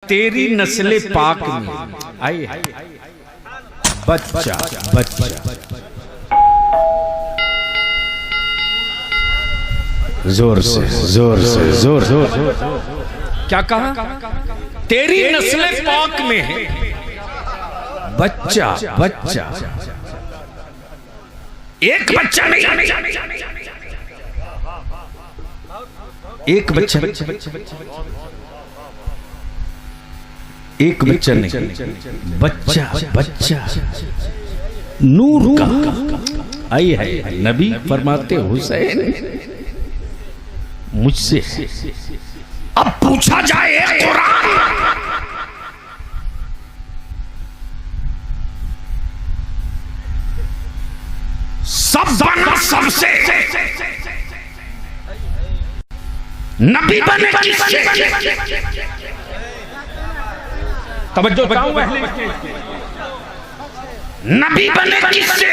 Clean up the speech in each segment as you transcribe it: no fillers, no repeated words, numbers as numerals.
तेरी नस्ले पाक में आई बच्चा बच्चा जोर से जोर से जोर क्या कहा? तेरी नस्ले पाक में है बच्चा बच्चा। एक बच्चा नहीं, एक बच्चा एक बच्चा नहीं, बच्चा बच्चा नूर का। आई है नबी फरमाते हुसैन मुझसे अब पूछा जाए कुरान सब बना सबसे, नबी बने किससे? तवज्जो चाहूंगा, नबी बने किससे?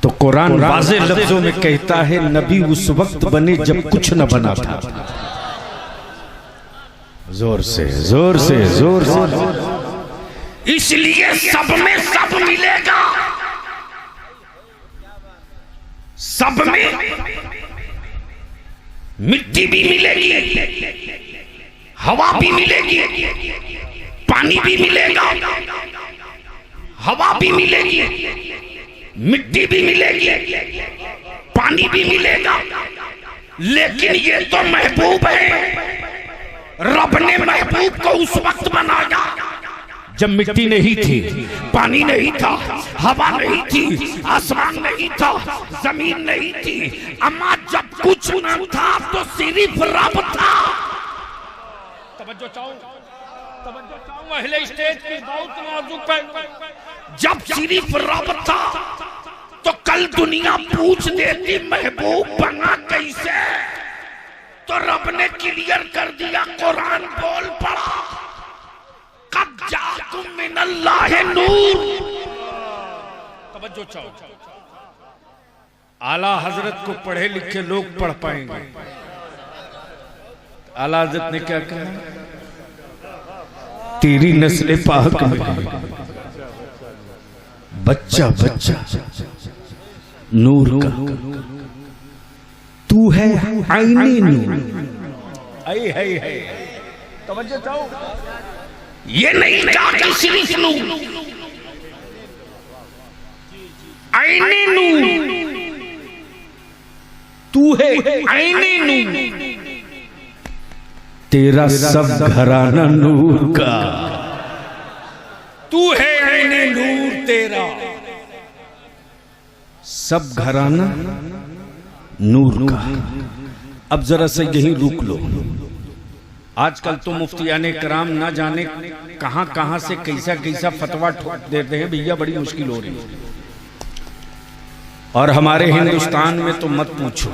तो कुरान वाज़े लफ्जों में कहता है नबी उस वक्त बने जब कुछ न बना था। जोर से जोर से जोर से। इसलिए सब में सब मिलेगा, सब में मिट्टी भी मिलेगी, हवा भी मिलेगी, पानी भी मिलेगा, हवा भी मिलेगी, मिट्टी भी मिलेगी, पानी भी मिलेगा। लेकिन ये तो महबूब है। रब ने महबूब को उस वक्त बनाया जब मिट्टी नहीं थी, पानी नहीं था, हवा नहीं थी, आसमान नहीं था, जमीन नहीं थी। अम्मा जब कुछ न था तो सिर्फ रब था। तवज्जो चाहूं, अहले स्टेज की बहुत नाजुक है। जब सिर्फ रब था तो कल दुनिया पूछ देती महबूब बना कैसे, तो रब ने क्लियर कर दिया, कुरान बोल पड़ा कद जाकुम मिनल्लाहि नूर। तवज्जो चाहो, आला हजरत को पढ़े लिखे लोग पढ़ पाएंगे। आला हजरत ने क्या कहा? तेरी नस्ले पाक में बच्चा बच्चा नूर का, तू है आईने नूर। आई है तवज्जो चाहो, ये नहीं कहा कि सिर्फ नूर, आईने नूर, तू है आईने नूर। तेरा सब घराना नूर का, तू है आईने नूर तेरा सब घराना नूर का। अब जरा से यहीं रुक लो। आजकल तो मुफ्तियाने कराम ना जाने कहां कहां से कैसा कैसा फतवा ठोक देते हैं भैया, बड़ी मुश्किल हो रही है। और हमारे हिंदुस्तान में तो मत पूछो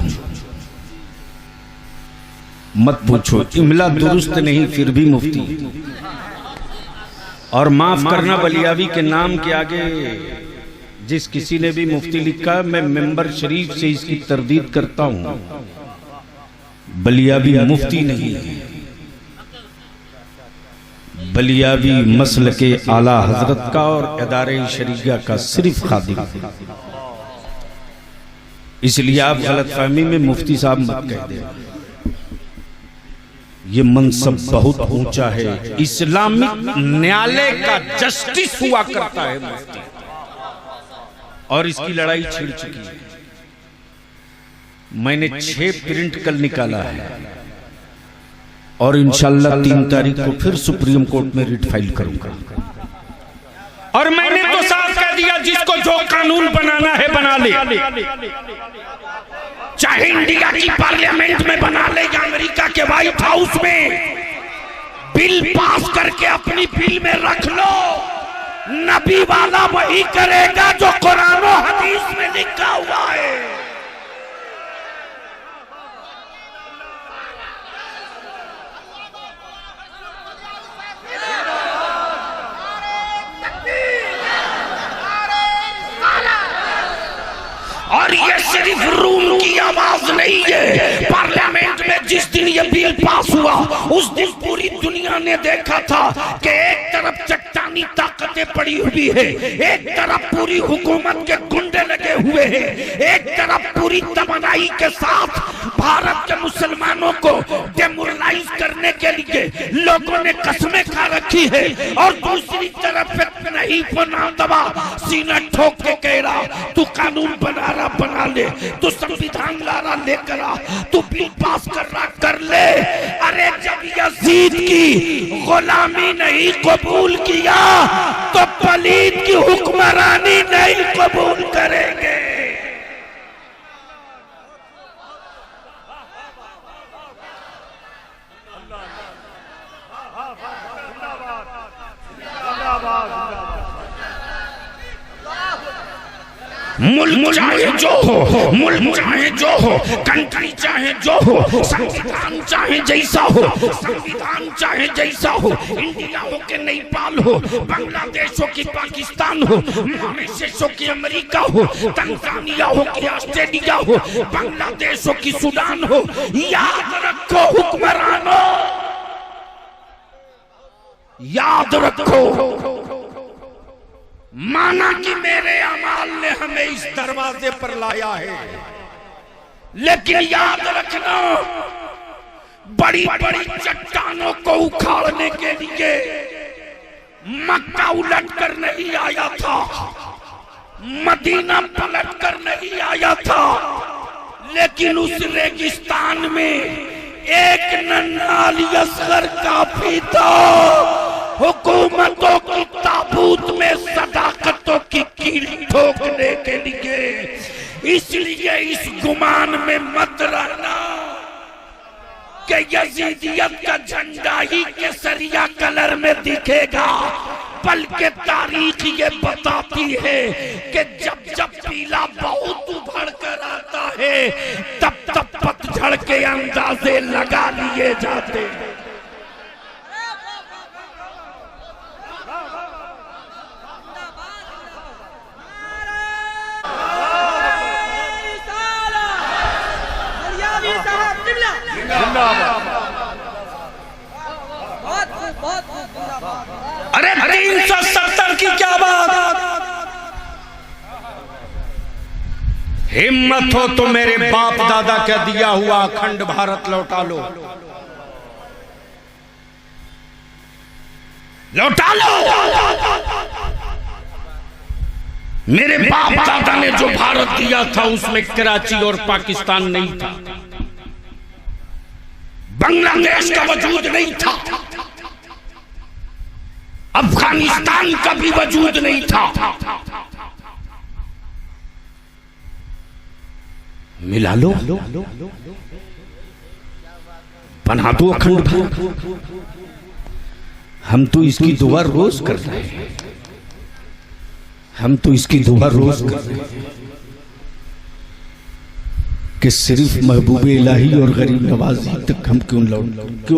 मत पूछो, इमला दुरुस्त नहीं फिर भी मुफ्ती। और माफ करना, बलियावी के नाम के आगे जिस किसी ने भी मुफ्ती लिखा, मैं मेंबर शरीफ से इसकी तरदीद करता हूं। बलियावी मुफ्ती नहीं है, बलियावी मसल के आला हजरत का और इदारे शरीया का सिर्फ खादिम। इसलिए आप गलतफहमी में मुफ्ती साहब मत कह दें। ये मनसब बहुत ऊंचा है, इस्लामिक न्यायालय का जस्टिस हुआ करता है मुफ्ती, और इसकी लड़ाई छिड़ चुकी है। मैंने 6 प्रिंट कल निकाला है और इंशाल्लाह 3 तारीख को फिर सुप्रीम कोर्ट में रिट फाइल करूंगा। और मैंने तो साफ कह दिया, जिसको जो कानून बनाना है बना ले, चाहे इंडिया की पार्लियामेंट में बना ले या अमेरिका के व्हाइट हाउस में बिल पास करके अपनी बिल में रख लो। नबी वाला वही करेगा जो कुरान और हदीस में लिखा हुआ है। और ये सिर्फ रूम की आवाज नहीं है, पार्लियामेंट में जिस दिन ये बिल पास हुआ उस दिन पूरी दुनिया ने देखा था कि एक तरफ चट्टानी ताकतें पड़ी हुई है, एक तरफ पूरी हुकूमत के गुंडे लगे हुए हैं, एक तरफ पूरी तमन्नाई के साथ भारत के मुसलमानों को डेमोरलाइज करने के लिए लोगों ने कसमें खा रखी है, और दूसरी तरफ नहीं बना दबा सीना ठोक के कह रहा तू कानून बना रहा बना ले, तू संविधान ला रहा लेकर आ, तू बिल पास कर रहा कर ले। अरे जब यजीद की गुलामी नहीं कबूल किया तो पलीद की हुक्मरानी नहीं कबूल करेंगे। मुल्क चाहे जो हो, मुल्क चाहे जो हो, कंट्री चाहे जो हो, संविधान चाहे जैसा हो, संविधान चाहे जैसा हो, इंडिया हो के नेपाल हो, बांग्लादेश हो कि पाकिस्तान हो, मॉरिशस हो कि अमेरिका हो, तंजानिया हो कि ऑस्ट्रेलिया हो, बांग्लादेश हो कि सूडान हो, याद रखो हुक्मरानों, याद रखो, माना कि मेरे अमाल ने हमें इस दरवाजे पर लाया है, लेकिन याद रखना बड़ी बड़ी चट्टानों को उखाड़ने के लिए मक्का उलट कर नहीं आया था, मदीना पलट कर नहीं आया था, लेकिन उस रेगिस्तान में एक नन्हा असगर काफी था हुकूमतों की ताबूत में सदाकतों की कील ठोकने के लिए। इसलिए इस गुमान में मत रहना कि यजीदियत का झंडा ही केसरिया कलर में दिखेगा, बल्कि तारीख ये बताती है कि जब जब पीला बहुत उभर कर आता है तब तब पतझड़ के अंदाजे लगा लिए जाते हैं। अरे 370 की क्या बात, हिम्मत हो तो मेरे बाप दादा का दिया हुआ अखंड भारत लौटा लो, लौटा लो। मेरे बाप दादा ने जो भारत दिया था उसमें कराची और पाकिस्तान नहीं था, बांग्लादेश का वजूद नहीं था, अफगानिस्तान का भी वजूद नहीं था। मिला लो, बना दो अखंड भारत। हम तो इसकी दुआ रोज कर रहे हैं, हम तो इसकी दुआ रोज कर रहे हैं कि सिर्फ महबूब इलाही और गरीब नवाजी तक हम क्यों लौट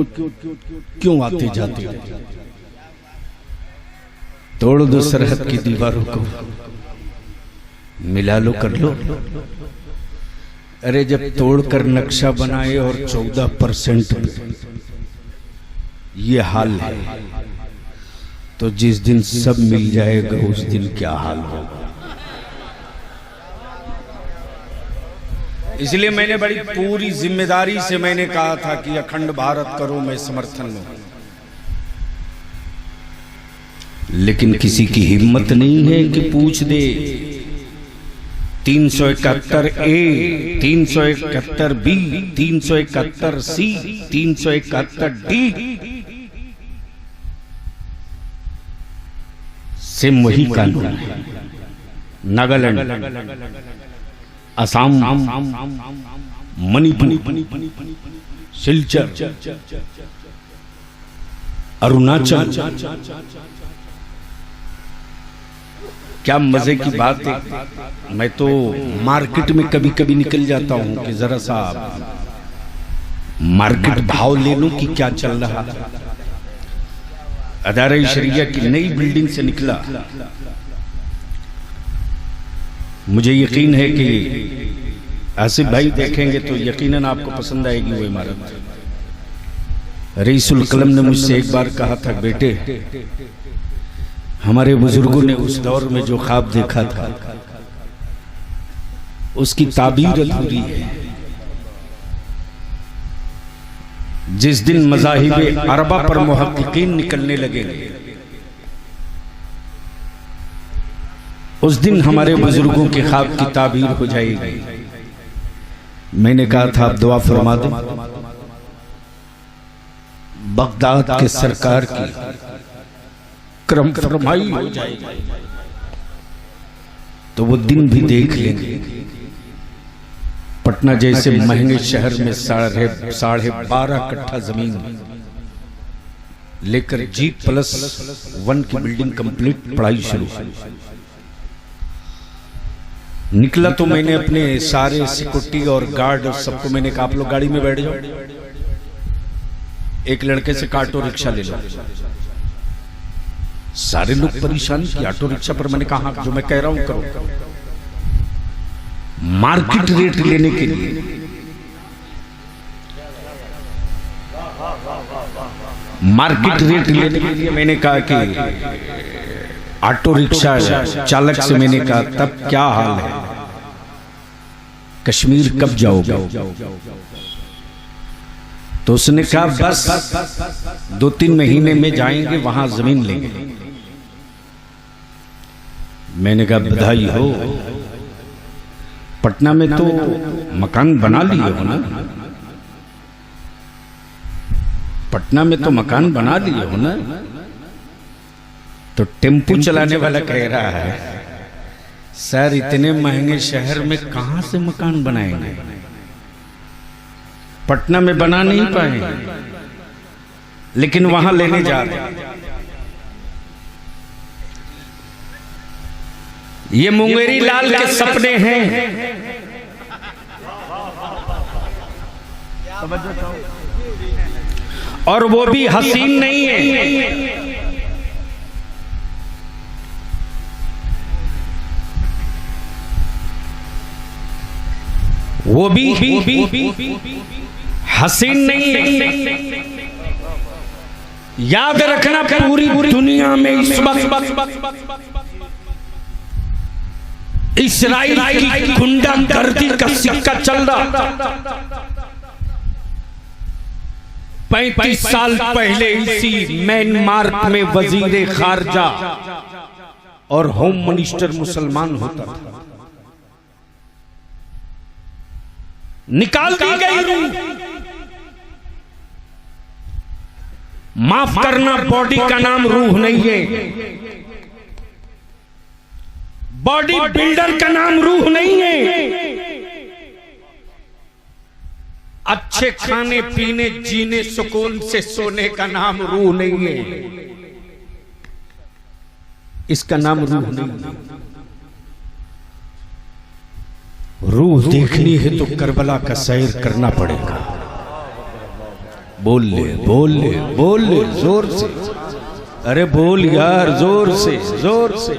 क्यों आते जाते। तोड़ दो सरहद की दीवारों को, मिला लो कर लो। अरे जब तोड़कर नक्शा बनाए और 14% ये हाल है तो जिस दिन सब मिल जाएगा उस दिन क्या हाल होगा। इसलिए मैंने बड़ी पूरी जिम्मेदारी से मैंने कहा था कि अखंड भारत करो, मैं समर्थन में। लेकिन किसी की हिम्मत नहीं है कि पूछ दे 371 ए, 371 बी, 371 सी, 371 डी से वही कानून है। नागालैंड, असम, मणिपुर, सिलचर, अरुणाचल, क्या मजे की बात है। मैं तो मार्केट में कभी कभी निकल जाता हूं कि जरा सा मार्केट भाव ले लूं कि क्या चल रहा। अदारे शरिया की नई बिल्डिंग से निकला, मुझे यकीन है कि आसिफ भाई देखेंगे तो यकीनन आपको पसंद आएगी वो इमारत। रईसुल कलम ने मुझसे एक बार कहा था, बेटे हमारे बुजुर्गों ने उस दौर में जो ख्वाब देखा था उसकी ताबीर अधूरी है। जिस दिन मज़ाहिबे अरबा पर मुहक्किकीन निकलने लगेंगे उस दिन हमारे बुजुर्गों के ख्वाब की ताबीर हो जाएगी। मैंने कहा था आप दुआ फरमा दें, बगदाद के सरकार की करम फरमाई हो जाएगी तो वो दिन भी देख लेंगे। पटना जैसे महंगे शहर में 12.5 कट्ठा जमीन लेकर G+1 की बिल्डिंग कंप्लीट, पढ़ाई शुरू। निकला तो मैंने अपने सारे सिक्योरिटी और गार्ड और सबको मैंने कहा आप लोग गाड़ी में बैठ जाओ, एक लड़के से ऑटो रिक्शा ले लो। सारे लोग परेशान कि ऑटो रिक्शा पर। मैंने कहा जो मैं कह रहा हूं करो। मार्केट रेट लेने के लिए मैंने कहा कि ऑटो रिक्शा चालक से मैंने कहा तब क्या हाल है, कश्मीर कब जाओगे? तो उसने कहा बस 2-3 महीने में जाएंगे, वहां जमीन लेंगे। मैंने कहा बधाई हो, पटना में तो मकान बना लिए हो ना, पटना में तो मकान बना लिए हो ना। तो टेम्पू चलाने वाला कह रहा है सर इतने महंगे शहर में कहां से मकान बनाएंगे, पटना में बना नहीं पाए लेकिन वहां लेने जा रहे हैं। ये मुंगेरी लाल के सपने हैं। और वो भी हसीन नहीं है, वो भी हसीन नहीं है। याद रखना पूरी दुनिया में इस वक्त इस्राइल की गुंडागर्दी का सिक्का चल रहा। 35 साल पहले इसी म्यांमार में वजीर खारजा और होम मिनिस्टर मुसलमान होता था, निकाल दी गई रूह। माफ करना, बॉडी का नाम रूह नहीं है, बॉडी बिल्डर का नाम रूह नहीं है। अच्छे खाने पीने जीने सुकून से सोने का नाम रूह नहीं है, इसका नाम रूह नहीं है। रूह देखनी है तो करबला का सैर करना पड़ेगा। बोल ले बोल ले बोल ले जोर से, अरे बोल यार जोर से जोर से।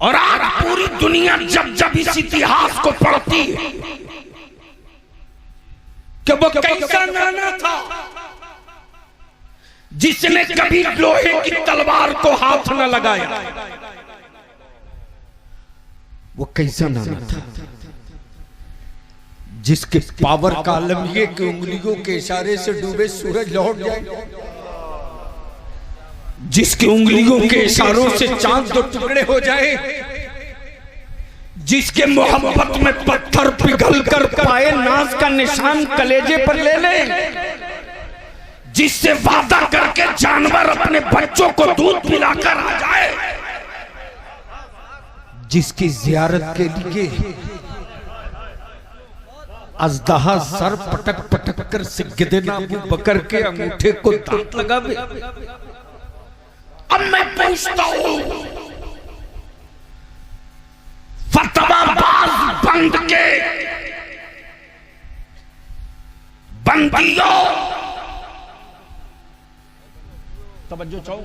और आज पूरी दुनिया जब जब इस इतिहास को पढ़ती है कि वो कैसा नाना था जिसने कभी लोहे की तलवार को हाथ न लगाया, वो कैसा नाना था जिसके पावर का आलम ये कि उंगलियों के इशारे से डूबे सूरज लौट जाए, जिसकी उंगलियों के इशारों से चांद 2 टुकड़े हो जाए, जिसके मोहब्बत में पत्थर पिघल कर पाए नाज का निशान कलेजे पर ले ले, जिससे वादा करके जानवर अपने बच्चों को दूध पिलाकर आ जाए, जिसकी जियारत के लिए अज़दहा सर पटक पटक कर सिद्दीक़ अबू बकर के अंगूठे को दांत लगावे। अब मैं पूछता हूं, फतवाबाज बंद के बंदियों, तवज्जो चाहो,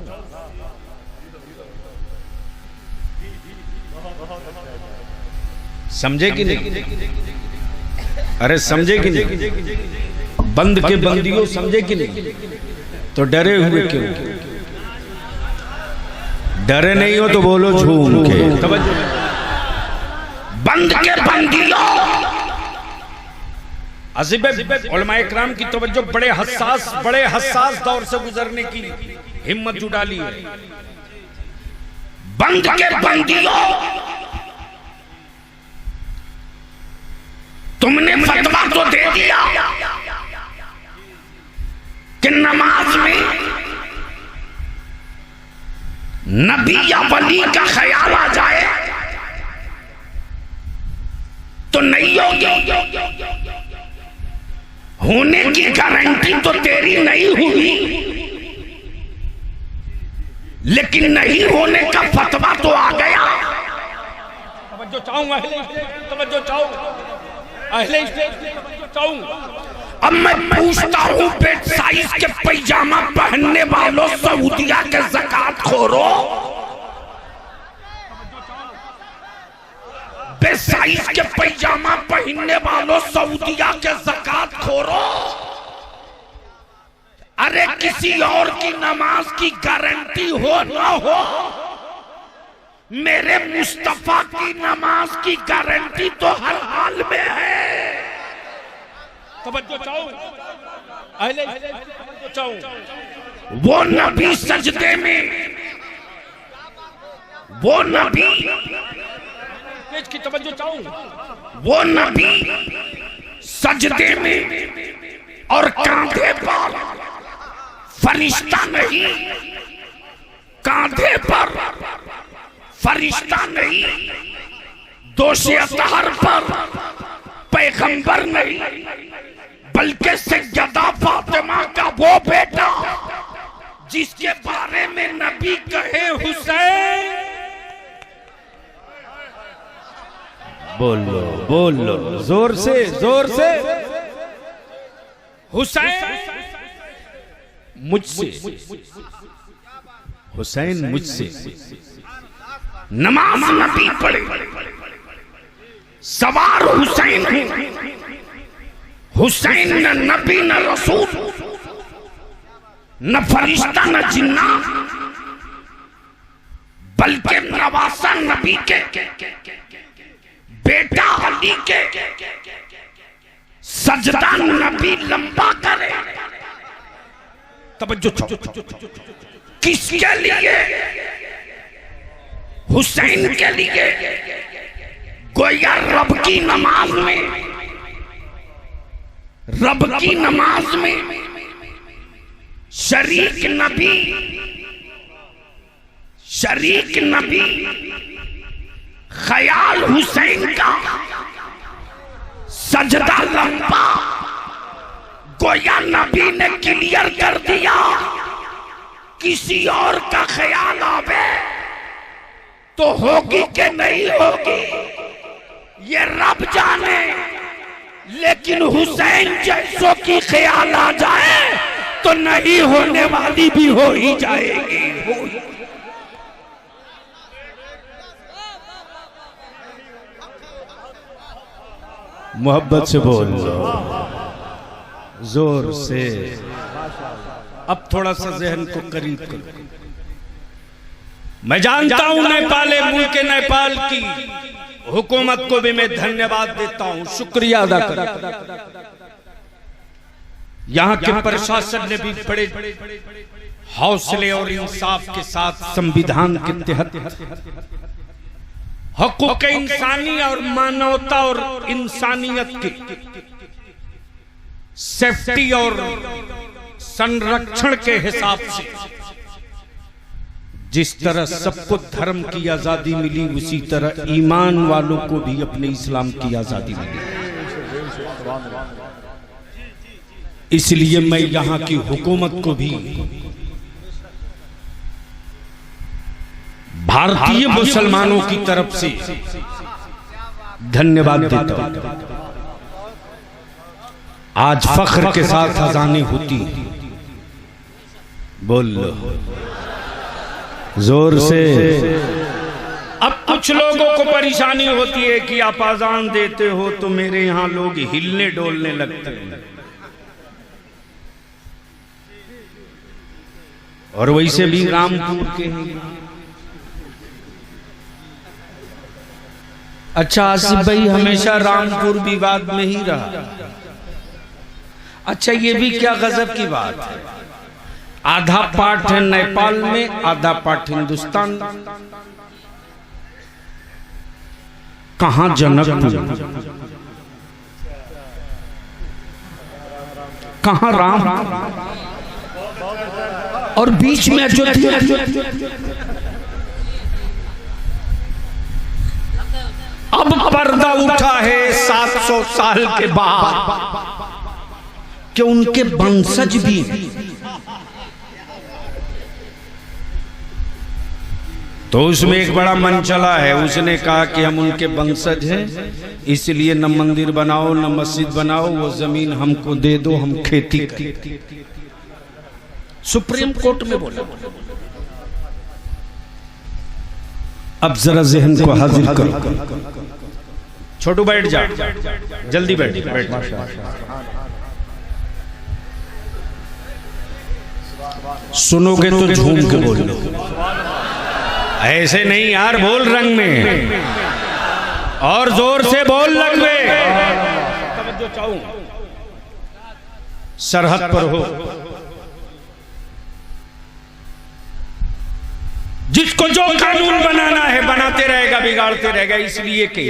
समझे कि नहीं? अरे समझे कि नहीं? बंद के बंदियों समझे कि नहीं? तो डरे हुए क्यों? डरे नहीं हो तो बोलो झूम के। बंद के बंदियों, अज़ीब उलमाए किराम की तवज्जो, बड़े हसास दौर से गुजरने की हिम्मत जुटा ली है। बंद के बंदियों, तुमने फतवा तो दे दिया कि नमाज में नबी या वली का ख्याल आ जाए तो नहीं होगी। होने की गारंटी तो तेरी नहीं हुई, लेकिन नहीं होने का फतवा तो आ गया। तवज्जो चाहूंगा, तवज्जो चाहूंगा। अब मैं पूछता हूं, पेट साइज के पैजामा पहनने वालों सऊदिया के ज़कात खोरो, बेसाइज के पैजामा पहनने वालों सऊदिया के ज़कात खोरो, अरे किसी और की नमाज की गारंटी हो ना हो, मेरे मुस्तफा की नमाज की गारंटी तो हर हाल में है। तवज्जो चाहूं, वो नबी सजदे में, वो नबी की तवज्जो चाहूं, वो नबी सजदे में और कांधे पर फरिश्ता नहीं, कांधे पर फरिश्ता नहीं, दोषी अतहर पर पैगंबर नहीं, बल्कि सैयदा फातिमा का वो बेटा जिसके बारे में नबी कहे हुसैन। बोलो बोलो जोर से हुसैन मुझसे, हुसैन मुझसे नमाज नबी पढ़े, सवार हुसैन हूं। हुसैन न नबी न रसूल, न फरिश्ता न जिन्ना, बल्कि नवासा नबी के बेटा अली के सजदा नबी लंबा करे। तवज्जो किसके लिए? हुसैन के लिए। गोया रब की नमाज में, रब की नमाज में शरीक नबी ख्याल हुसैन का सजदा लंबा, गोया नबी ने क्लियर कर दिया, किसी और का ख्याल आवे तो होगी कि नहीं होगी ये रब जाने, लेकिन हुसैन जैसों की ख्याल आ जाए तो नहीं होने वाली भी हो ही जाएगी। मोहब्बत से बोल लो, जोर से। अब थोड़ा सा जहन को करीब करो। मैं जानता हूं मुल्क नेपाल की हुकूमत को भी मैं धन्यवाद देता हूं, शुक्रिया अदा करता। यहाँ के प्रशासन ने भी बड़े हौसले और इंसाफ के साथ संविधान के तहत हकूक़ इंसानी और मानवता और इंसानियत की सेफ्टी और संरक्षण के हिसाब से जिस तरह सबको धर्म की आजादी मिली, उसी तरह ईमान वालों को भी अपने इस्लाम की आजादी मिली। इसलिए मैं यहाँ की हुकूमत को भी, भारतीय मुसलमानों की तरफ से धन्यवाद देता हूं। आज फख्र के साथ अज़ानें होती, बोल लो जोर से। अब कुछ लोगों को परेशानी होती है कि आप आजान देते हो तो मेरे यहां लोग हिलने डोलने लगते हैं, और वैसे भी रामपुर के हैं। अच्छा आसिफ भाई, हमेशा रामपुर विवाद में ही रहा। अच्छा ये भी क्या गजब की बात है, आधा पाठ है नेपाल में, आधा पाठ हिंदुस्तान। कहां जनकपुर, कहां राम, और बीच में अयोध्या। अब पर्दा उठा है 700 साल के बाद कि उनके वंशज भी, तो उसमें एक बड़ा मन चला है। उसने कहा कि हम उनके वंशज हैं, इसलिए न मंदिर बनाओ न मस्जिद बनाओ, वो जमीन हमको दे दो, हम खेती करें। सुप्रीम कोर्ट में बोला। अब जरा जहन को हाजिर करो। छोटू बैठ जा, जल्दी बैठ बैठ। सुनोगे तो झूम के बोल लो, ऐसे नहीं यार, बोल रंग में, और जोर से बोल रंग में। तवज्जो चाहूं, सरहद पर हो, जिसको जो कानून बनाना है बनाते रहेगा, बिगाड़ते रहेगा। इसलिए कि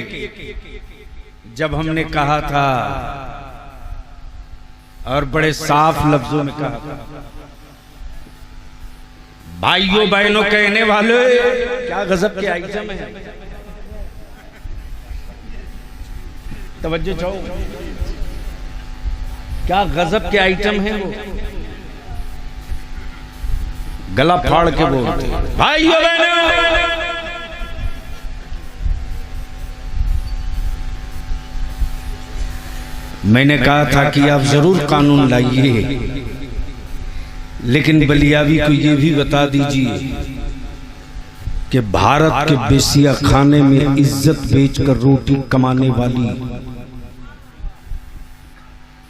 जब हमने कहा था, और बड़े साफ लफ्जों में कहा था, भाइयों बहनों कहने वाले, क्या गजब के आइटम है। तवज्जो चाहो, क्या गजब के आइटम है वो। गला फाड़ के बोलते, भाइयों बहनों। मैंने कहा था कि आप जरूर कानून लाइए, लेकिन बलियावी को ये भी बता दीजिए कि भारत के बेसिया खाने में इज्जत बेचकर रोटी कमाने वाली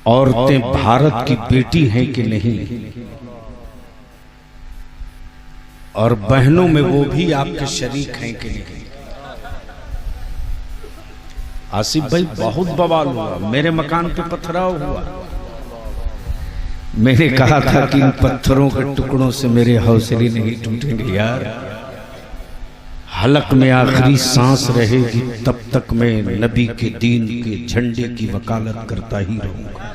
औरतें भारत की बेटी हैं कि नहीं, और बहनों में वो भी आपके शरीक हैं कि नहीं। आसिफ भाई बहुत बवाल हुआ, मेरे मकान पे पथराव हुआ। मैंने कहा था कि इन पत्थरों के टुकड़ों से मेरे हौसले नहीं टूटेंगे यार, हलक में आखिरी सांस रहेगी तब तक मैं नबी के दीन के झंडे की वकालत करता ही रहूंगा।